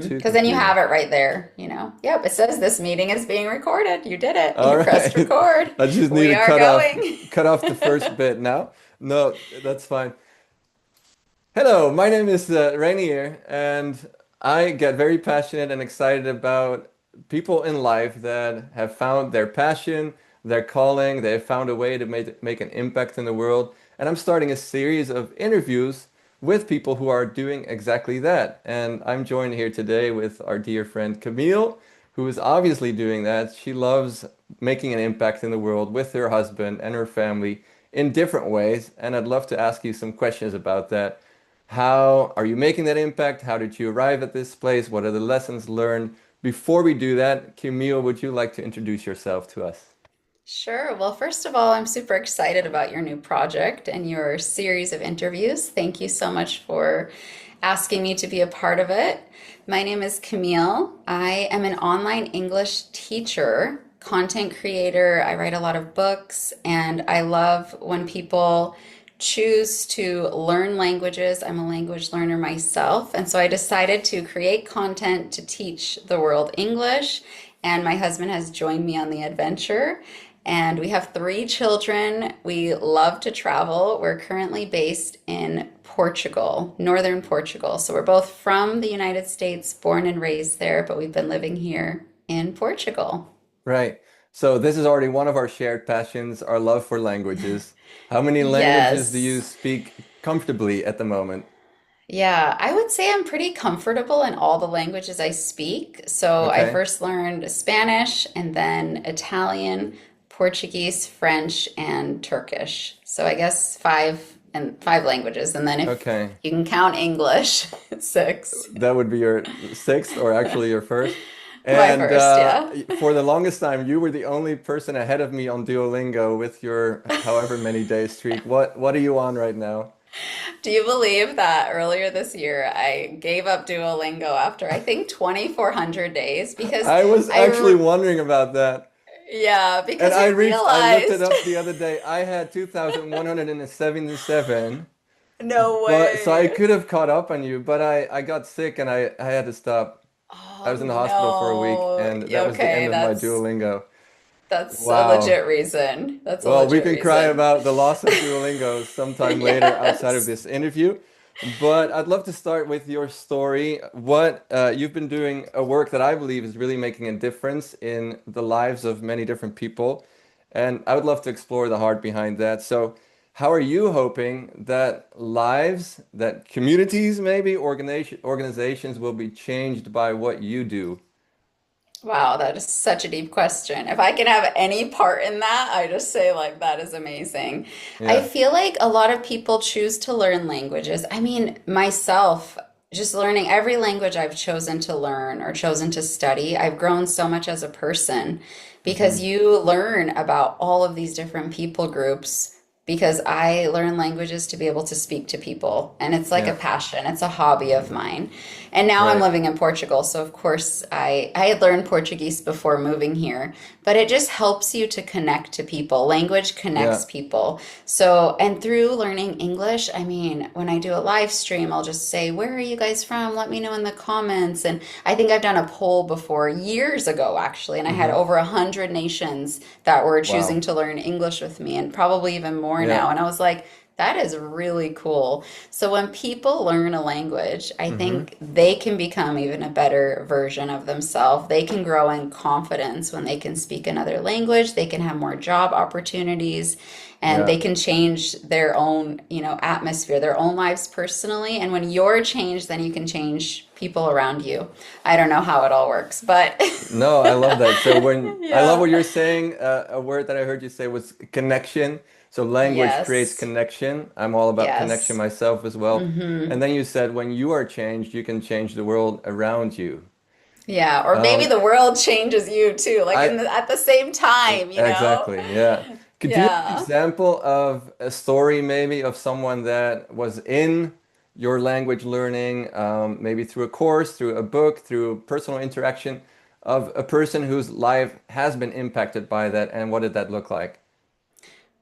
too Because then you confusing. have it right there, you know. Yep, it says this meeting is being recorded. You did it. All You pressed right. record. I just need We to are going. cut off the first bit now. No, that's fine. Hello, my name is Rainier, and I get very passionate and excited about people in life that have found their passion, their calling, they have found a way to make an impact in the world. And I'm starting a series of interviews with people who are doing exactly that. And I'm joined here today with our dear friend Camille, who is obviously doing that. She loves making an impact in the world with her husband and her family in different ways. And I'd love to ask you some questions about that. How are you making that impact? How did you arrive at this place? What are the lessons learned? Before we do that, Camille, would you like to introduce yourself to us? Sure. Well, first of all, I'm super excited about your new project and your series of interviews. Thank you so much for asking me to be a part of it. My name is Camille. I am an online English teacher, content creator. I write a lot of books, and I love when people choose to learn languages. I'm a language learner myself, and so I decided to create content to teach the world English. And my husband has joined me on the adventure. And we have three children. We love to travel. We're currently based in Portugal, northern Portugal. So we're both from the United States, born and raised there, but we've been living here in Portugal. Right. So this is already one of our shared passions, our love for languages. How many languages do you Yes. speak comfortably at the moment? Yeah, I would say I'm pretty comfortable in all the languages I speak. So I Okay. first learned Spanish and then Italian, Portuguese, French, and Turkish. So I guess five languages. And then if Okay. you can count English, six. That would be your sixth or actually your first. My And first, yeah. for the longest time, you were the only person ahead of me on Duolingo with your however many day streak. What are you on right now? Do you believe that earlier this year I gave up Duolingo after I think 2,400 days because I was I, actually re- wondering about that. yeah, And because I I looked it realized up the other day. I had 2,177, no but so I way. could have caught up on you, but I got sick and I had to stop. I Oh was in the hospital for a week no. and Yeah, that was the okay, end of my Duolingo. that's a Wow. legit reason. That's a Well, we legit can cry reason. about the loss of Duolingo sometime later outside of Yes. this interview. But I'd love to start with your story. What you've been doing a work that I believe is really making a difference in the lives of many different people. And I would love to explore the heart behind that. So, how are you hoping that lives, that communities, maybe organizations will be changed by what you do? Wow, that is such a deep question. If I can have any part in that, I just say like that is amazing. I Yeah. feel like a lot of people choose to learn languages. I mean, myself, just learning every language I've chosen to learn or chosen to study, I've grown so much as a person because Hmm. you learn about all of these different people groups because I learn languages to be able to speak to people. And it's like a Yeah. passion, it's a hobby of mine. And now I'm Right. living in Portugal, so of course I had learned Portuguese before moving here, but it just helps you to connect to people. Language connects Yeah. people. So, and through learning English, I mean, when I do a live stream, I'll just say, "Where are you guys from? Let me know in the comments." And I think I've done a poll before years ago, actually, and I had Hmm. over 100 nations that were choosing Wow. to learn English with me, and probably even more Yeah. now. And I was like, that is really cool. So when people learn a language, I Hmm. think they can become even a better version of themselves. They can grow in confidence when they can speak another language. They can have more job opportunities and Yeah. they can change their own, atmosphere, their own lives personally. And when you're changed, then you can change people around you. I don't know how it all works, but No, I love that. So when I love yeah. what you're saying, a word that I heard you say was connection. So language creates Yes. connection. I'm all about connection Yes. myself as well. Hmm. And then you said when you are changed, you can change the world around you. Yeah, or maybe Um, the world changes you too, like I at the same time, you know? exactly, yeah. Could you give an Yeah. example of a story maybe of someone that was in your language learning, maybe through a course, through a book, through personal interaction of a person whose life has been impacted by that, and what did that look like?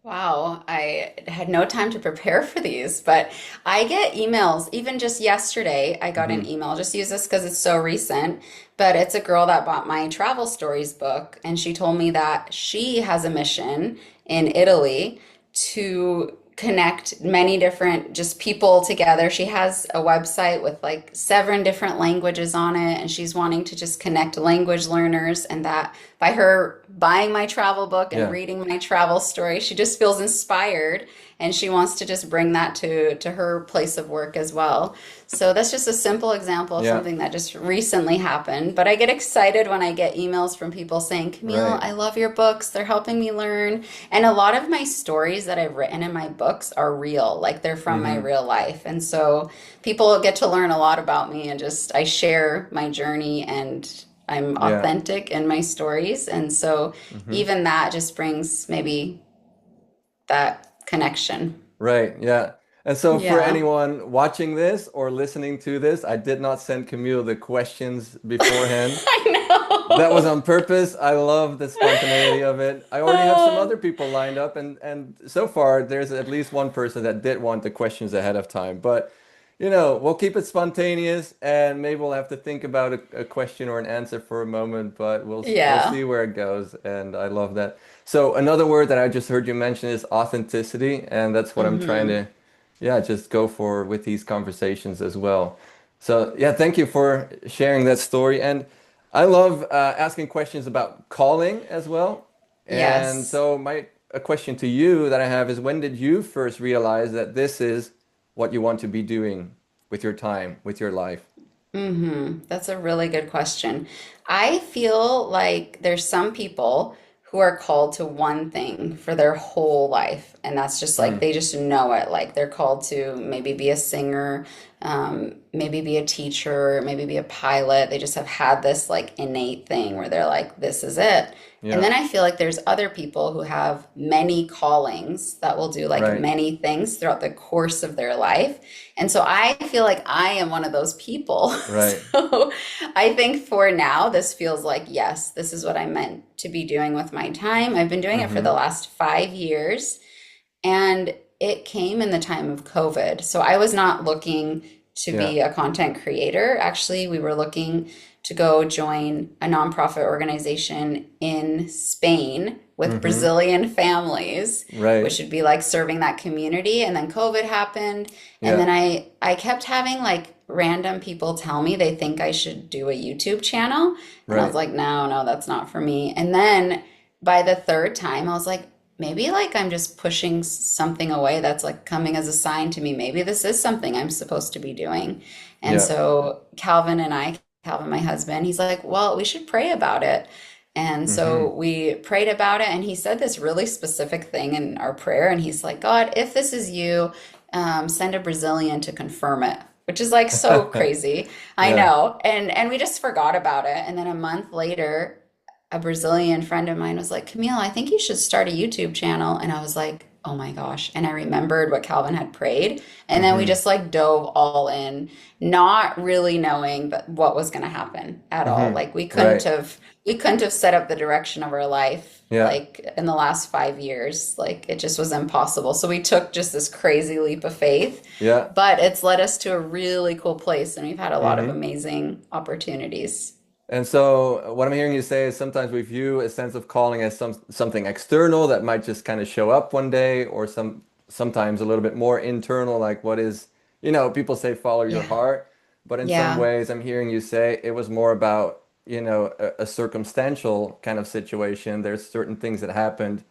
Wow, I had no time to prepare for these, but I get emails. Even just yesterday, I got an Hmm. email. Just use this because it's so recent, but it's a girl that bought my travel stories book, and she told me that she has a mission in Italy to connect many different just people together. She has a website with like 7 different languages on it, and she's wanting to just connect language learners, and that by her buying my travel book and Yeah, reading my travel story, she just feels inspired and she wants to just bring that to her place of work as well. So that's just a simple example of yeah, something that just recently happened. But I get excited when I get emails from people saying, Camille, right. I love your books. They're helping me learn. And a lot of my stories that I've written in my books are real, like they're from my Hmm. real life. And so people get to learn a lot about me and just I share my journey and I'm Yeah. authentic in my stories. And so Hmm. even that just brings maybe that connection. Right, yeah. And so for Yeah. anyone watching this or listening to this, I did not send Camille the questions beforehand. I That was know. on purpose. I love the spontaneity of it. I already have some other people lined up, and so far there's at least one person that did want the questions ahead of time. But we'll keep it spontaneous, and maybe we'll have to think about a question or an answer for a moment, but we'll Yeah. see where it goes. And I love that. So another word that I just heard you mention is authenticity, and that's what I'm trying Hmm. to, yeah, just go for with these conversations as well. So yeah, thank you for sharing that story. And I love asking questions about calling as well. And Yes. so my a question to you that I have is when did you first realize that this is what you want to be doing with your time, with your life? That's a really good question. I feel like there's some people who are called to one thing for their whole life, and that's just like Mm, they just know it. Like they're called to maybe be a singer, maybe be a teacher, maybe be a pilot. They just have had this like innate thing where they're like, this is it. And yeah, then I feel like there's other people who have many callings that will do like right, many things throughout the course of their life. And so I feel like I am one of those people. right. So I think for now, this feels like, yes, this is what I meant to be doing with my time. I've been doing it for the Mm-hmm. last 5 years, and it came in the time of COVID. So I was not looking to Yeah. be a content creator. Actually, we were looking to go join a nonprofit organization in Spain with Mm-hmm. Brazilian families, which Right. would be like serving that community. And then COVID happened. And then Yeah. I kept having like random people tell me they think I should do a YouTube channel. And I was Right. like, no, no, that's not for me. And then by the third time, I was like, maybe like I'm just pushing something away that's like coming as a sign to me. Maybe this is something I'm supposed to be doing. And Yeah. so Calvin, my husband, he's like, well, we should pray about it. And Mm-hmm. so we prayed about it, and he said this really specific thing in our prayer. And he's like, God, if this is you, send a Brazilian to confirm it, which is like so crazy. I Yeah. know. And we just forgot about it. And then a month later, a Brazilian friend of mine was like, Camille, I think you should start a YouTube channel. And I was like, oh my gosh. And I remembered what Calvin had prayed. And then we Mm-hmm. just like dove all in, not really knowing what was going to happen at all. Mm-hmm. Like Right. we couldn't have set up the direction of our life Yeah. like in the last 5 years. Like it just was impossible. So we took just this crazy leap of faith, Yeah. but it's led us to a really cool place and we've had a lot of Mm-hmm. amazing opportunities. And so what I'm hearing you say is sometimes we view a sense of calling as something external that might just kind of show up one day, or sometimes a little bit more internal, like what is, people say follow your Yeah. heart, but in some Yeah. ways I'm hearing you say it was more about, a circumstantial kind of situation. There's certain things that happened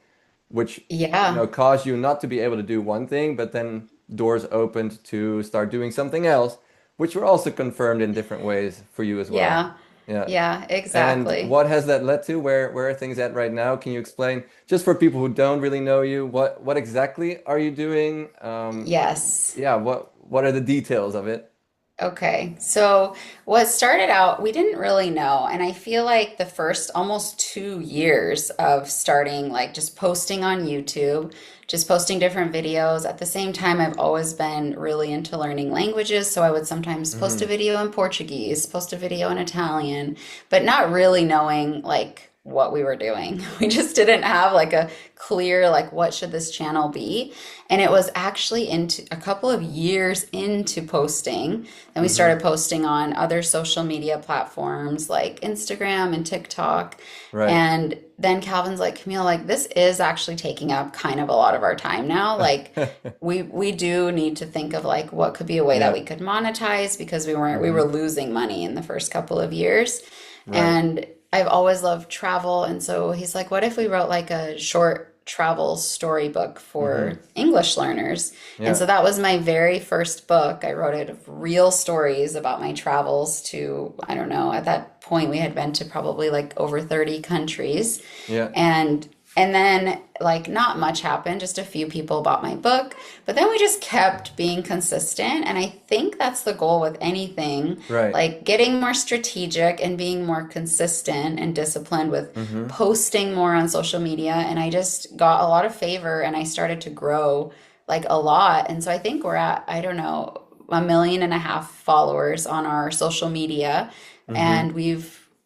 which, Yeah. caused you not to be able to do one thing, but then doors opened to start doing something else, which were also confirmed in different ways for you as well. Yeah. Yeah. Yeah, And exactly. what has that led to? Where are things at right now? Can you explain, just for people who don't really know you, what exactly are you doing? Yes. Yeah, what are the details of it? Okay. So what started out, we didn't really know. And I feel like the first almost 2 years of starting, like just posting on YouTube, just posting different videos. At the same time, I've always been really into learning languages. So I would sometimes post a Hmm. video in Portuguese, post a video in Italian, but not really knowing like what we were doing. We just didn't have like a clear, like, what should this channel be? And it was actually into a couple of years into posting. And we Hmm. started posting on other social media platforms like Instagram and TikTok. Right. And then Calvin's like, Camille, like, this is actually taking up kind of a lot of our time now. Like, we do need to think of like what could be a way that Yeah. we could monetize because we were Hmm. losing money in the first couple of years. Right. And I've always loved travel. And so he's like, what if we wrote like a short travel storybook Hmm. for English learners? And Yeah. so that was my very first book. I wrote it of real stories about my travels to, I don't know, at that point we had been to probably like over 30 countries. Yeah. And and then like not much happened, just a few people bought my book, but then we just kept being consistent, and I think that's the goal with anything, Right. like getting more strategic and being more consistent and disciplined with Hmm. posting more on social media, and I just got a lot of favor and I started to grow like a lot. And so I think we're at, I don't know, 1.5 million followers on our social media, Hmm. and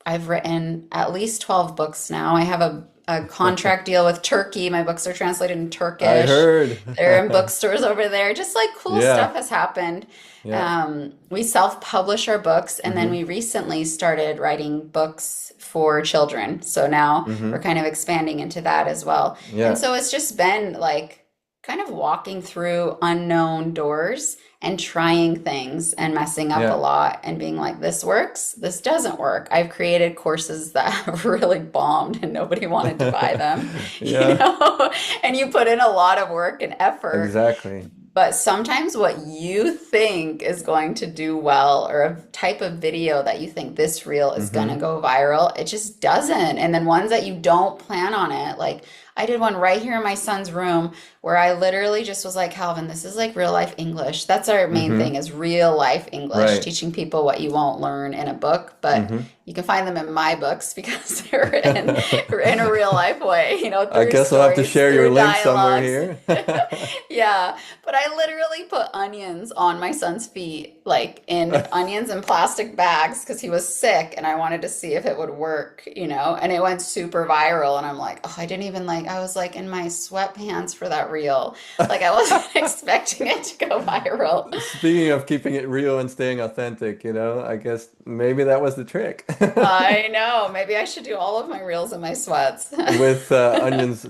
I've written at least 12 books now. I have a contract deal with Turkey. My books are translated in I Turkish. heard. They're in bookstores over there. Just like cool stuff Yeah. has happened. Yeah. We self-publish our books, and then Hmm. we recently started writing books for children. So now we're Hmm. kind of expanding into that as well. And Yeah. so it's just been like kind of walking through unknown doors and trying things and messing up a Yeah. lot and being like, this works, this doesn't work. I've created courses that have really bombed and nobody wanted to buy them, you Yeah. know, and you put in a lot of work and effort, Exactly. but sometimes what you think is going to do well, or a type of video that you think this reel is going to Hmm. go viral, it just doesn't. And then ones that you don't plan on it, like I did one right here in my son's room where I literally just was like, Calvin, this is like real life English. That's our main thing, Hmm. is real life English, Right. teaching people what you won't learn in a book, but Hmm. you can find them in my books because they're written in a real life way, I through guess I'll have to stories, share your through link somewhere dialogues. here. Yeah, but I literally put onions on my son's feet, like in onions in plastic bags, because he was sick and I wanted to see if it would work, and it went super viral. And I'm like, oh, I didn't even like, I was like in my sweatpants for that reel. Like, I wasn't expecting it to go viral. Speaking of keeping it real and staying authentic, I guess maybe that was the trick. I know. Maybe I should do all of my reels in my sweats. With onions,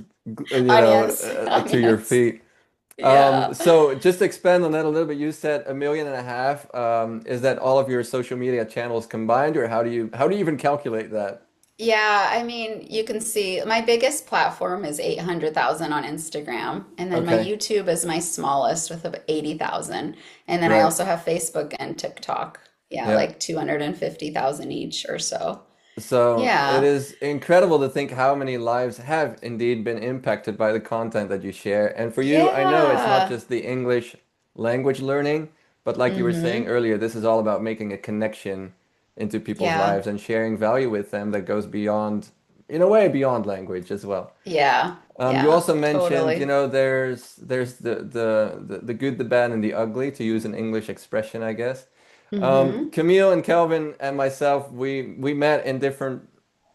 Onions, to your onions. feet. Yeah. So just to expand on that a little bit, you said 1.5 million. Is that all of your social media channels combined, or how do you even calculate that? Yeah, I mean, you can see my biggest platform is 800,000 on Instagram, and then my Okay, YouTube is my smallest with about 80,000. And then I right. also have Facebook and TikTok. Yeah, Yeah. like 250,000 each or so. So it Yeah. is incredible to think how many lives have indeed been impacted by the content that you share. And for you, I know it's not Yeah. just the English language learning, but like you were saying Mm-hmm. earlier, this is all about making a connection into people's Yeah. lives and sharing value with them that goes beyond, in a way, beyond language as well. Yeah. You Yeah. also mentioned, Totally. there's the good, the bad, and the ugly, to use an English expression, I guess. Mm-hmm. Camille and Kelvin and myself, we met in different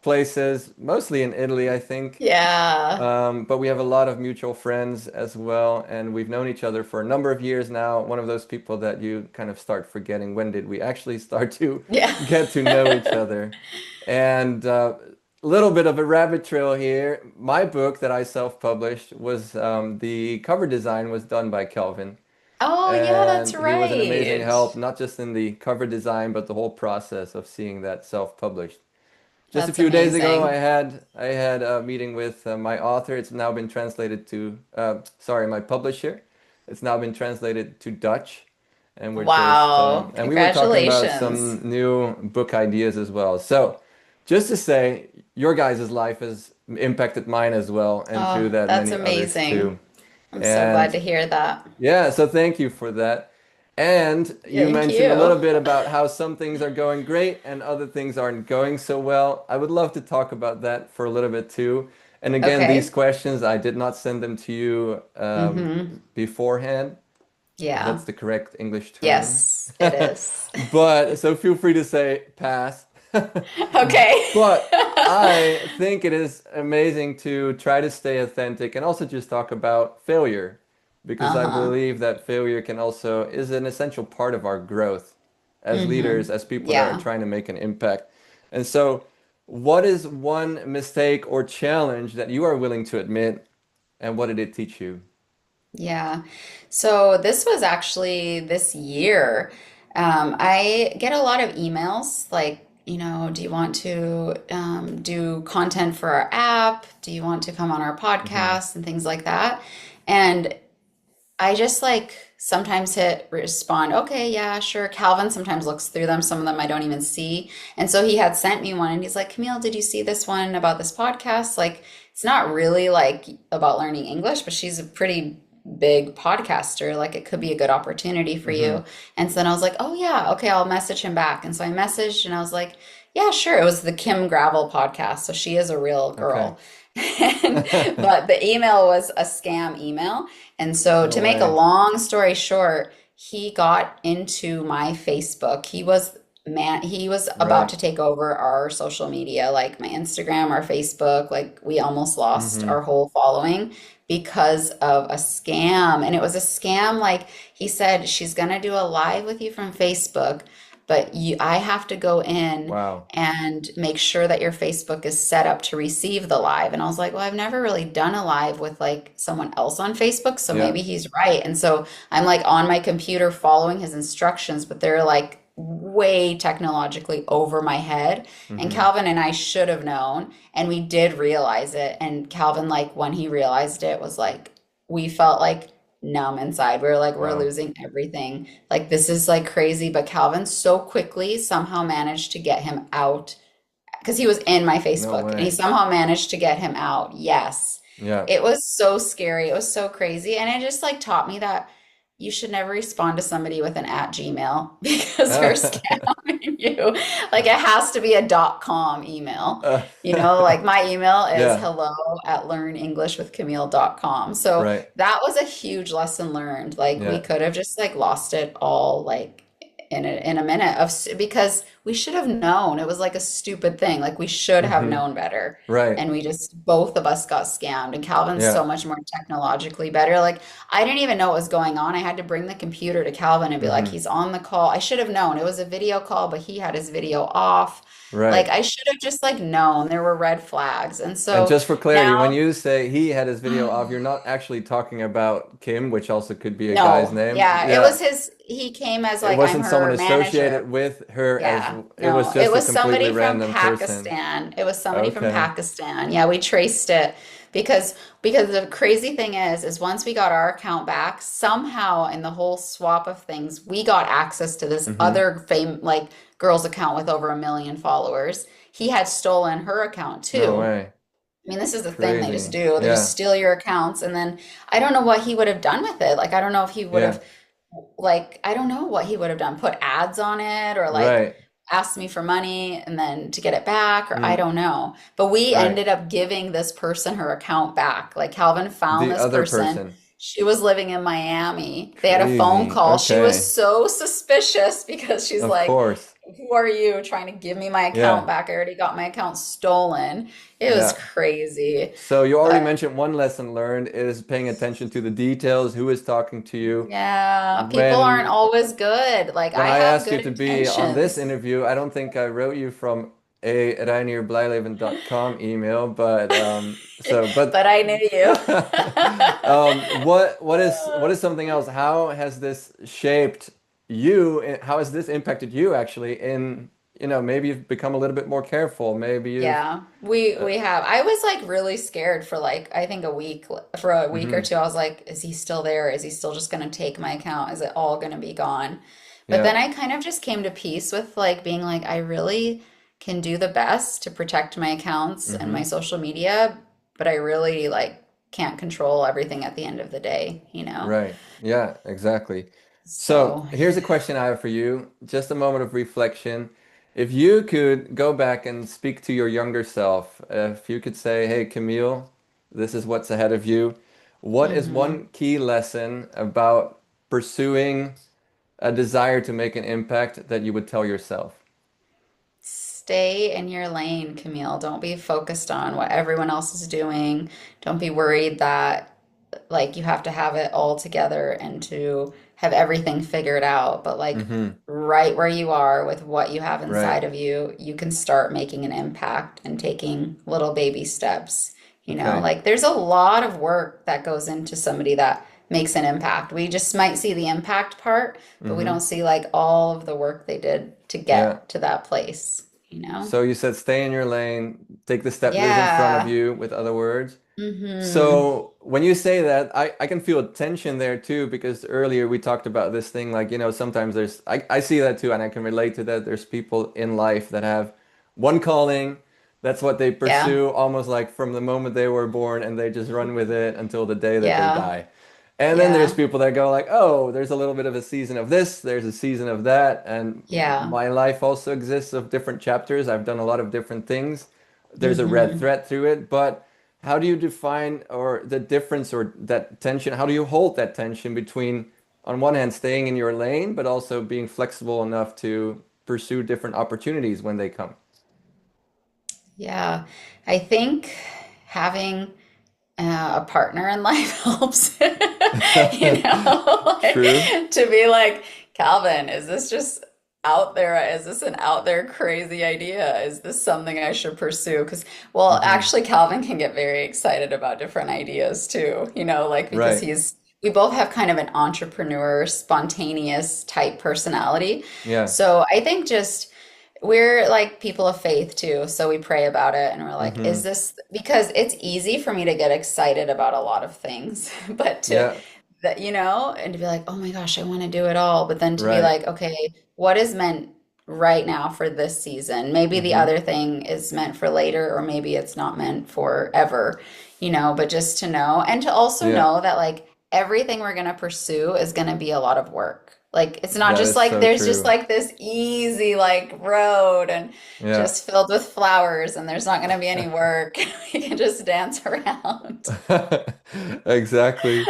places, mostly in Italy, I think. Yeah. But we have a lot of mutual friends as well, and we've known each other for a number of years now. One of those people that you kind of start forgetting, when did we actually start to Yeah. get to know each other? And a little bit of a rabbit trail here. My book that I self-published was the cover design was done by Kelvin. Oh, yeah, that's And he was an amazing right. help, not just in the cover design, but the whole process of seeing that self-published. Just a That's few days ago, I amazing. had I had a meeting with my author. It's now been translated to, sorry, my publisher. It's now been translated to Dutch, and Wow. we were talking about Congratulations. some new book ideas as well. So, just to say, your guys' life has impacted mine as well, and through Oh, that, that's many others too. amazing. I'm so glad And to hear that. yeah, so thank you for that. And you Thank mentioned a you. little bit about how some things are going great and other things aren't going so well. I would love to talk about that for a little bit too. And again, these Okay. questions, I did not send them to you Mm-hmm. beforehand, if Yeah. that's the correct English term. Yes, it is. But so feel free to say pass. Okay. But I think it is amazing to try to stay authentic and also just talk about failure because I Uh-huh. believe that failure can also is an essential part of our growth as leaders, Mm-hmm. as people that are Yeah. trying to make an impact. And so, what is one mistake or challenge that you are willing to admit, and what did it teach you? Yeah. So this was actually this year. I get a lot of emails like, do you want to do content for our app? Do you want to come on our Hmm. podcast and things like that? And I just like sometimes hit respond, okay, yeah, sure. Calvin sometimes looks through them. Some of them I don't even see. And so he had sent me one and he's like, Camille, did you see this one about this podcast? Like, it's not really like about learning English, but she's a pretty big podcaster. Like, it could be a good opportunity for Hmm. you. And so then I was like, oh, yeah, okay, I'll message him back. And so I messaged and I was like, yeah, sure. It was the Kim Gravel podcast. So she is a real Okay. girl. But the email was a scam email. And so, No to make a way. long story short, he got into my Facebook. He was about Right. to take over our social media, like my Instagram, our Facebook. Like we almost lost Hmm. our whole following because of a scam. And it was a scam like he said she's gonna do a live with you from Facebook, but I have to go in Wow. and make sure that your Facebook is set up to receive the live. And I was like, well, I've never really done a live with like someone else on Facebook, so Yeah. maybe he's right. And so I'm like on my computer following his instructions, but they're like way technologically over my head. And Hmm. Calvin and I should have known, and we did realize it. And Calvin, like when he realized it, was like, we felt like numb inside. We were like, we're Wow. losing everything. Like this is like crazy. But Calvin so quickly somehow managed to get him out because he was in my No Facebook and he way. somehow managed to get him out. Yes. Yeah. It was so scary. It was so crazy. And it just like taught me that you should never respond to somebody with an at Gmail because they're scamming you. Like it has to be a .com email. Uh, Like my email is yeah. hello at learnenglishwithcamille.com. So Right. that was a huge lesson learned. Like we Yeah. could have just like lost it all like in a minute because we should have known. It was like a stupid thing. Like we should have Hmm. known better. Right. And we just both of us got scammed. And Calvin's Yeah. so much more technologically better. Like I didn't even know what was going on. I had to bring the computer to Calvin and be like, Hmm. he's on the call. I should have known. It was a video call, but he had his video off. Like Right. I should have just like known there were red flags. And And so just for clarity, when now you say he had his video off, you're not actually talking about Kim, which also could be a guy's no, name. yeah, it Yeah. was he came as It like I'm wasn't someone her associated manager. with her as Yeah, it was no, it just a was completely somebody from random person. Pakistan. It was somebody from Okay. Pakistan. Yeah, we traced it because the crazy thing is once we got our account back, somehow in the whole swap of things, we got access to this Hmm. other like girl's account with over 1 million followers. He had stolen her account No too. way. I mean, this is the thing they just Crazy. do. They just Yeah. steal your accounts and then I don't know what he would have done with it. Like I don't know if he would Yeah. have like I don't know what he would have done. Put ads on it or like Right. asked me for money and then to get it back or I Mm, don't know. But we right. ended up giving this person her account back. Like Calvin found The this other person. person. She was living in Miami. They had a phone Crazy. call. She was Okay. so suspicious because she's Of like, course. who are you trying to give me my account Yeah. back? I already got my account stolen. It was Yeah. crazy. So you already But mentioned one lesson learned is paying attention to the details, who is talking to you. yeah, people aren't When always good. Like when I I have asked you good to be on this intentions. interview, I don't think I wrote you from a reinierblijleven.com email, but so but But I knew you. what is something else? How has this shaped you? How has this impacted you actually in, maybe you've become a little bit more careful. Maybe you've Yeah, we uh, we have. I was like really scared for like I think for a week or hmm two. I was like, is he still there? Is he still just going to take my account? Is it all going to be gone? But yeah. then I kind of just came to peace with like being like I really can do the best to protect my accounts and my hmm social media, but I really like can't control everything at the end of the day. Right. Yeah, exactly. So So, here's a question I have for you. Just a moment of reflection. If you could go back and speak to your younger self, if you could say, "Hey, Camille, this is what's ahead of you. What is mhm. one key lesson about pursuing a desire to make an impact that you would tell yourself?" stay in your lane, Camille. Don't be focused on what everyone else is doing. Don't be worried that like you have to have it all together and to have everything figured out. But like Mm-hmm. right where you are with what you have Right. inside of you, you can start making an impact and taking little baby steps. Okay. Like there's a lot of work that goes into somebody that makes an impact. We just might see the impact part, but we don't Mm-hmm. see like all of the work they did to Yeah. get to that place? So you said stay in your lane, take the step that is in front of Yeah. you, with other words. Mm-hmm. So when you say that, I can feel tension there too, because earlier we talked about this thing, like, sometimes I see that too, and I can relate to that. There's people in life that have one calling, that's what they Yeah. pursue almost like from the moment they were born, and they just run with it until the day that they Yeah. die. And then there's Yeah. people that go like, oh, there's a little bit of a season of this, there's a season of that, and Yeah. my life also exists of different chapters. I've done a lot of different things. There's a red Mm-hmm. thread through it, but how do you define or the difference or that tension? How do you hold that tension between, on one hand, staying in your lane, but also being flexible enough to pursue different opportunities when they come? Yeah. I think having a partner in life helps. Like True. to be like, Calvin, is this just out there? Is this an out there crazy idea? Is this something I should pursue? Because, well, Hmm. actually, Calvin can get very excited about different ideas too, like because Right. we both have kind of an entrepreneur, spontaneous type personality. Yeah. So I think just we're like people of faith too, so we pray about it and we're like, is Hmm. this because it's easy for me to get excited about a lot of things, but to Yeah. that, and to be like, oh my gosh, I want to do it all, but then to be Right. like, okay, what is meant right now for this season? Maybe the Hmm. other thing is meant for later, or maybe it's not meant for ever, but just to know and to also Yeah. know that like everything we're going to pursue is going to be a lot of work. Like it's not That just is like so there's just true. like this easy like road and Yeah. just filled with flowers and there's not going to be any work. We can just dance around. Exactly.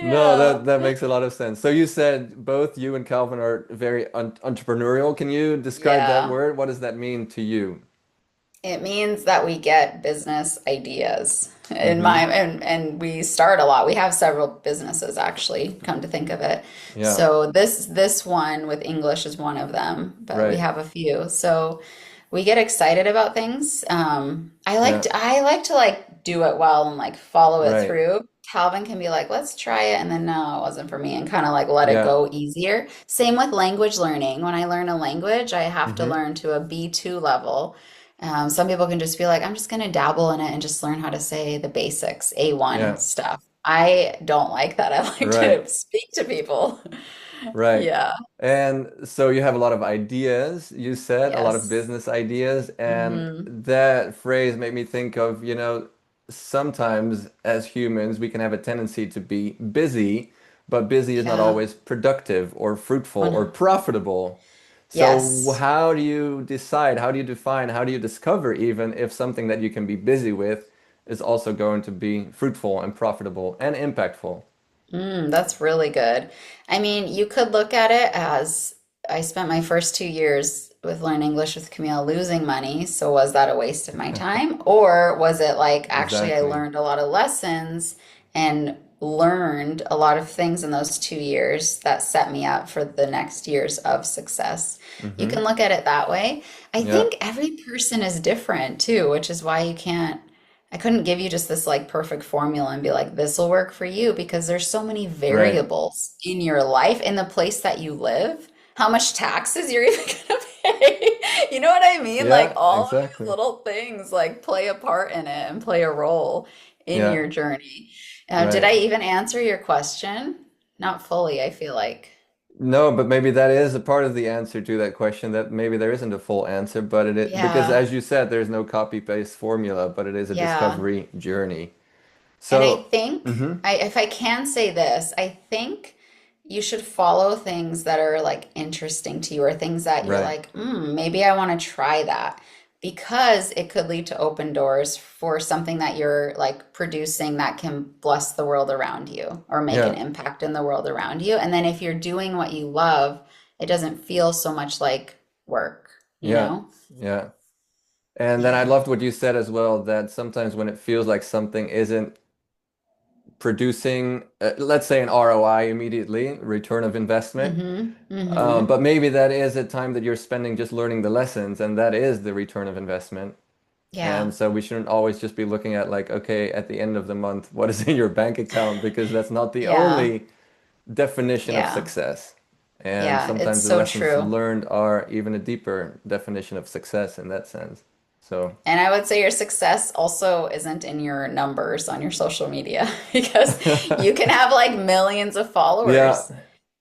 No, Yeah. that makes a lot of sense. So you said both you and Calvin are very entrepreneurial. Can you describe that Yeah. word? What does that mean to you? It means that we get business ideas. In Hmm. my and we start a lot. We have several businesses actually, come to think of it. Yeah. So this one with English is one of them, but we Right. have a few. So we get excited about things. Yeah. I like to like do it well and like follow it Right. through. Calvin can be like, let's try it, and then no, it wasn't for me, and kind of like let it Yeah. go easier. Same with language learning. When I learn a language, I have to Hmm. learn to a B2 level. Some people can just be like, I'm just going to dabble in it and just learn how to say the basics, A1 Yeah. stuff. I don't like that. I like Right. to speak to people. Right. Yeah. And so you have a lot of ideas, you said, a lot of Yes. business ideas, and Hmm. that phrase made me think of, sometimes as humans we can have a tendency to be busy, but busy is not Yeah. always productive or fruitful or One. profitable. So Yes. how do you decide, how do you define, how do you discover even if something that you can be busy with is also going to be fruitful and profitable and impactful? That's really good. I mean, you could look at it as I spent my first 2 years with Learn English with Camille losing money. So was that a waste of my time? Or was it like actually I Exactly. learned a lot of lessons and learned a lot of things in those 2 years that set me up for the next years of success? You can Hmm. look at it that way. I Yeah. think every person is different too, which is why you can't. I couldn't give you just this like perfect formula and be like, this will work for you because there's so many Right. variables in your life, in the place that you live, how much taxes you're even gonna pay. You know what I mean? Like Yeah, all of these exactly. little things like play a part in it and play a role in Yeah, your journey. Did right. I even answer your question? Not fully, I feel like. No, but maybe that is a part of the answer to that question, that maybe there isn't a full answer, but it is because, Yeah, as you said, there's no copy paste formula, but it is a yeah. discovery journey. And I So, think, hmm. if I can say this, I think you should follow things that are like interesting to you or things that you're Right. like, maybe I want to try that because it could lead to open doors for something that you're like producing that can bless the world around you or make an Yeah. impact in the world around you. And then if you're doing what you love, it doesn't feel so much like work, you Yeah. know? Yeah. And then I Yeah. loved what you said as well, that sometimes when it feels like something isn't producing, let's say an ROI immediately, return of investment, Mm-hmm. Mm-hmm. but maybe that is a time that you're spending just learning the lessons, and that is the return of investment. Yeah. And so we shouldn't always just be looking at like, okay, at the end of the month, what is in your bank account? Because that's not the Yeah. only definition of Yeah. success. And Yeah. It's sometimes the so lessons true. learned are even a deeper definition of success in that sense. So, And I would say your success also isn't in your numbers on your social media because you can have like millions of yeah. followers,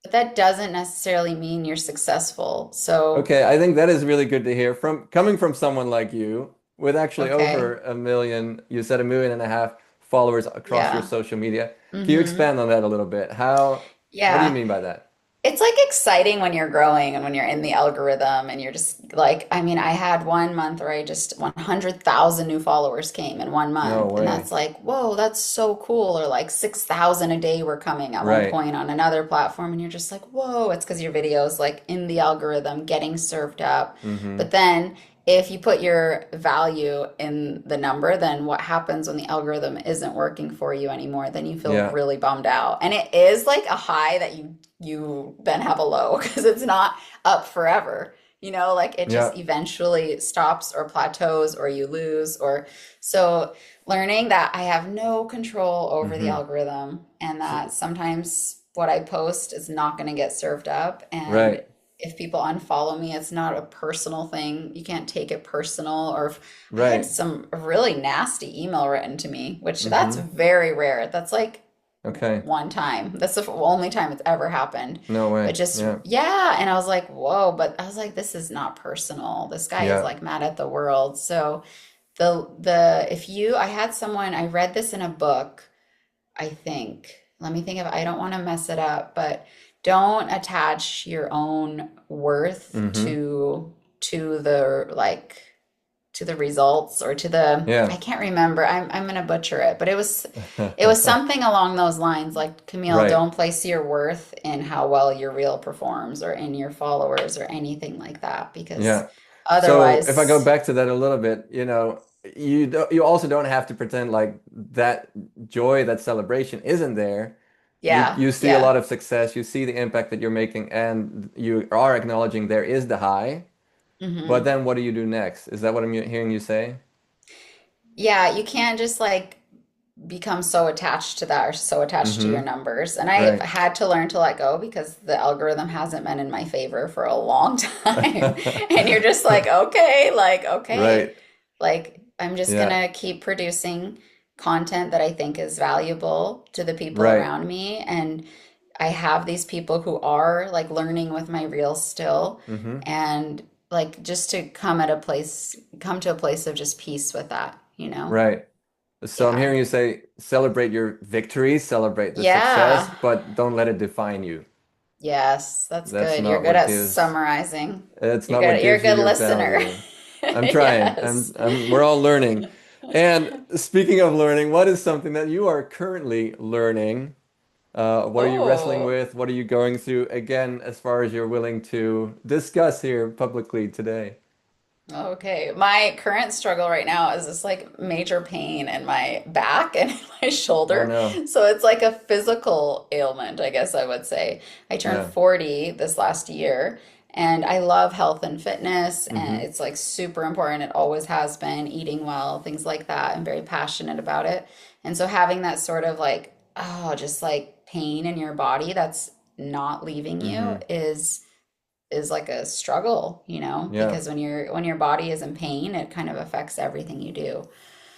but that doesn't necessarily mean you're successful. So, Okay, I think that is really good to hear from coming from someone like you with actually okay. over a million, you said 1.5 million followers across your Yeah. social media. Can you Mm-hmm. expand on that a little bit? What do you Yeah. mean by that? It's like exciting when you're growing and when you're in the algorithm and you're just like, I mean, I had one month where I just 100,000 new followers came in one No month. And way. that's like, whoa, that's so cool. Or like 6,000 a day were coming at one Right. point on another platform. And you're just like, whoa, it's because your video's like in the algorithm getting served up. Mm-hmm. But then if you put your value in the number, then what happens when the algorithm isn't working for you anymore? Then you feel Yeah. really bummed out. And it is like a high that you then have a low because it's not up forever. Like it just Yeah. eventually stops or plateaus or you lose or so learning that I have no control over the Mm-hmm. algorithm and So, that sometimes what I post is not going to get served up and right. if people unfollow me, it's not a personal thing. You can't take it personal. Or if I had Right. some really nasty email written to me, which that's Mm-hmm. very rare. That's like Okay. one time. That's the only time it's ever happened. No But way. just, Yeah. yeah. And I was like, whoa. But I was like, this is not personal. This guy is Yeah. like mad at the world. So if you, I had someone, I read this in a book, I think. Let me think of, I don't want to mess it up, but don't attach your own worth Mm-hmm. to the like to the results or to the I Yeah. can't remember. I'm gonna butcher it, but it was something along those lines, like Camille, Right. don't place your worth in how well your reel performs or in your followers or anything like that, because Yeah. So if I go otherwise, back to that a little bit, you also don't have to pretend like that joy, that celebration isn't there. You yeah, you see a yeah. lot of success, you see the impact that you're making, and you are acknowledging there is the high. But Hmm. then what do you do next? Is that what I'm hearing you say? Yeah, you can't just like become so attached to that or so attached to your Mm-hmm. numbers. And I've Right. had to learn to let go because the algorithm hasn't been in my favor for a long time. And you're just like, okay, Right. like I'm just Yeah. gonna keep producing content that I think is valuable to the people Right. around me. And I have these people who are like learning with my reels still. Mm-hmm. And like just to come to a place of just peace with that, you know? Right. So I'm Yeah. hearing you say celebrate your victories, celebrate the success, Yeah. but don't let it define you. Yes, that's That's good. You're not good what at gives summarizing. It's You're not what good. You're a gives you good your listener. value. I'm trying. Yes. We're all learning. And speaking of learning, what is something that you are currently learning? What are you wrestling Oh, with? What are you going through? Again, as far as you're willing to discuss here publicly today. okay. My current struggle right now is this like major pain in my back and in my Oh shoulder. no. So it's like a physical ailment, I guess I would say. I turned Yeah. 40 this last year and I love health and fitness and Mm-hmm. it's like super important. It always has been, eating well, things like that. I'm very passionate about it. And so having that sort of like, oh, just like pain in your body that's not leaving you Mm-hmm. is like a struggle, Yeah. because when your body is in pain, it kind of affects everything you do.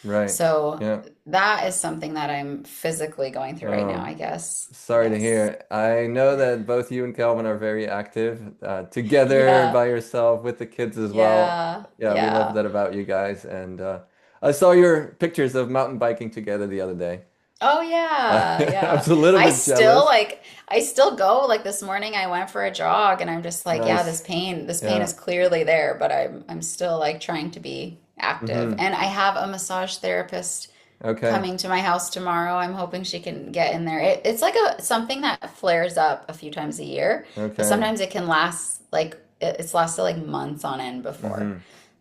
Right. So Yeah. that is something that I'm physically going through right now, Oh, I guess. sorry to Yes. hear. I know that both you and Calvin are very active, together Yeah. by yourself with the kids as well. Yeah. Yeah, we love Yeah. that about you guys. And I saw your pictures of mountain biking together the other day. Oh I yeah. I Yeah. was a little I bit still jealous. like I still go like this morning I went for a jog and I'm just like, yeah, this Nice. pain this pain is Yeah. clearly there, but I'm still like trying to be active. Hmm. And I have a massage therapist Okay. coming to my house tomorrow. I'm hoping she can get in there. It's like a something that flares up a few times a year, but Okay. sometimes it can last like it's lasted like months on end before. Hmm.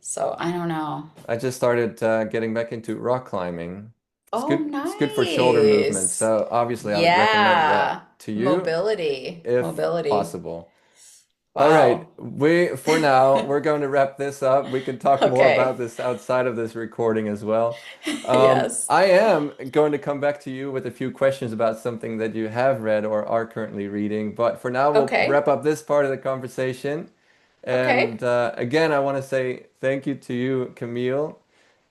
So I don't know. I just started getting back into rock climbing. It's Oh, good. It's good for shoulder movement. nice. So obviously, I would recommend Yeah. that to you Mobility. if Mobility. possible. All right, Wow. we for now we're going to wrap this up. We can talk more about Okay. this outside of this recording as well. Yes. I am going to come back to you with a few questions about something that you have read or are currently reading. But for now, we'll Okay. wrap up this part of the conversation. Okay. And again, I want to say thank you to you, Camille,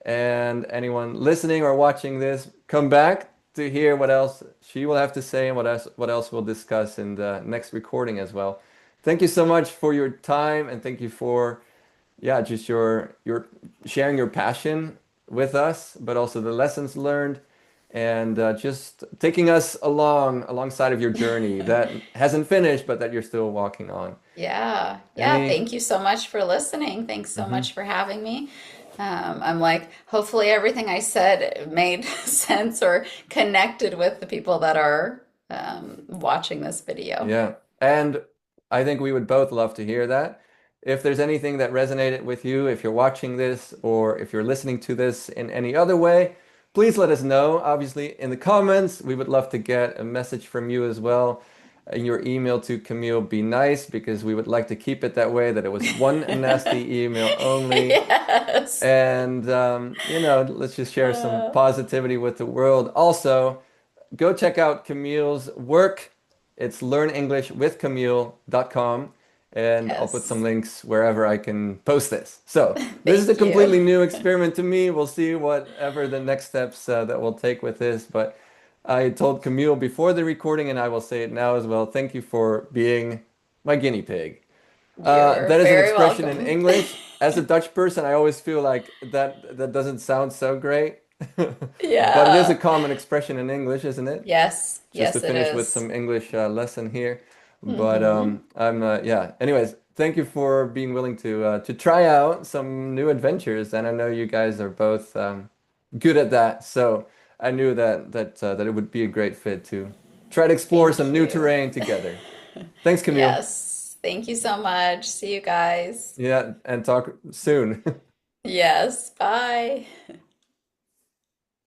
and anyone listening or watching this. Come back to hear what else she will have to say and what else we'll discuss in the next recording as well. Thank you so much for your time and thank you for just your sharing your passion with us, but also the lessons learned and just taking us alongside of your journey that hasn't finished, but that you're still walking on. Yeah. Yeah. Any? Thank you so much for listening. Thanks so Mhm. much for having me. I'm like, hopefully everything I said made sense or connected with the people that are watching this video. Yeah. And I think we would both love to hear that. If there's anything that resonated with you, if you're watching this or if you're listening to this in any other way, please let us know. Obviously, in the comments, we would love to get a message from you as well. Your email to Camille be nice because we would like to keep it that way, that it was one nasty email only. Yes. And, let's just share some Uh, positivity with the world. Also, go check out Camille's work. It's learnenglishwithcamille.com, and I'll put some yes. links wherever I can post this. So, this is a Thank you. completely new experiment to me. We'll see whatever the next steps that we'll take with this. But I told Camille before the recording, and I will say it now as well. Thank you for being my guinea pig. You're That is an very expression in welcome. English. As a Dutch person, I always feel like that doesn't sound so great. But it is a Yeah. common expression in English, isn't it? Yes. Just to Yes, it finish with is. some English lesson here. But Mm-hmm. I'm yeah. Anyways, thank you for being willing to try out some new adventures, and I know you guys are both good at that. So I knew that it would be a great fit to try to explore some Thank new you. terrain together. Thanks, Camille. Yes. Thank you so much. See you guys. Yeah, and talk soon. Yes. Bye.